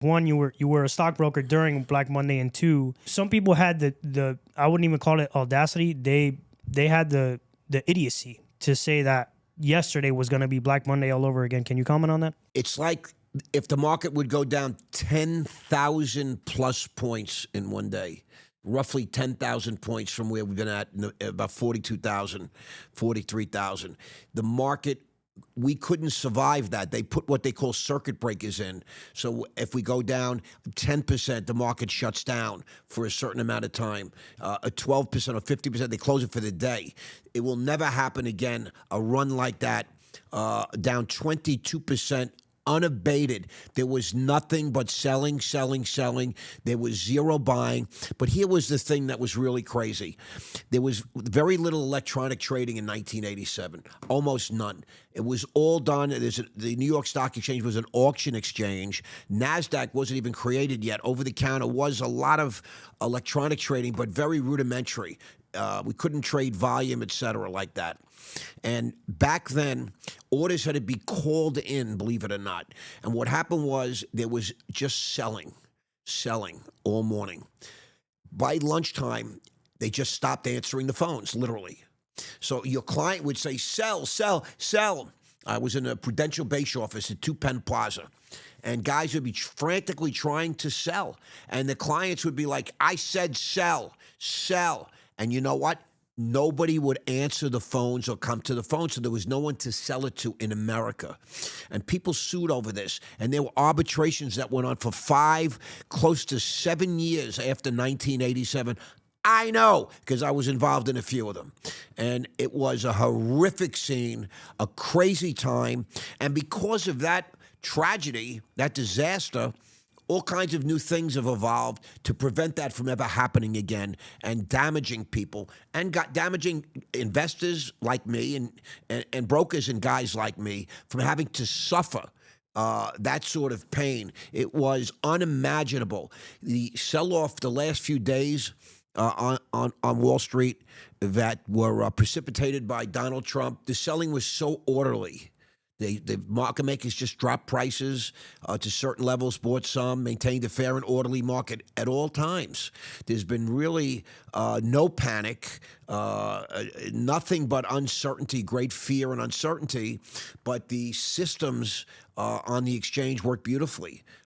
One, you were a stockbroker during Black Monday, and two, some people had the I wouldn't even call it audacity. They had the idiocy to say that yesterday was going to be Black Monday all over again. Can you comment on that? It's like if the market would go down 10,000 plus points in one day, roughly 10,000 points from where we've been at, about 42,000, 43,000. The market, we couldn't survive that. They put what they call circuit breakers in. So if we go down 10%, the market shuts down for a certain amount of time. A 12% or 50%, they close it for the day. It will never happen again, a run like that, down 22% unabated. There was nothing but selling, selling, selling. There was zero buying. But here was the thing that was really crazy. There was very little electronic trading in 1987, almost none. It was all done. The New York Stock Exchange was an auction exchange. NASDAQ wasn't even created yet. Over the counter was a lot of electronic trading, but very rudimentary. We couldn't trade volume, et cetera, like that. And back then, orders had to be called in, believe it or not. And what happened was there was just selling all morning. By lunchtime, they just stopped answering the phones, literally. So your client would say, sell, sell, sell. I was in a Prudential Base office at 2 Penn Plaza, and guys would be frantically trying to sell. And the clients would be like, I said sell, sell. And you know what? Nobody would answer the phones or come to the phone, so there was no one to sell it to in America. And people sued over this, and there were arbitrations that went on for 5, close to 7 years after 1987. I know, because I was involved in a few of them. And it was a horrific scene, a crazy time. And because of that tragedy, that disaster, all kinds of new things have evolved to prevent that from ever happening again and damaging people and damaging investors like me and brokers and guys like me from having to suffer that sort of pain. It was unimaginable. The sell-off the last few days on Wall Street that were precipitated by Donald Trump, the selling was so orderly. The market makers just dropped prices to certain levels, bought some, maintained a fair and orderly market at all times. There's been really no panic, nothing but uncertainty, great fear and uncertainty. But the systems on the exchange work beautifully.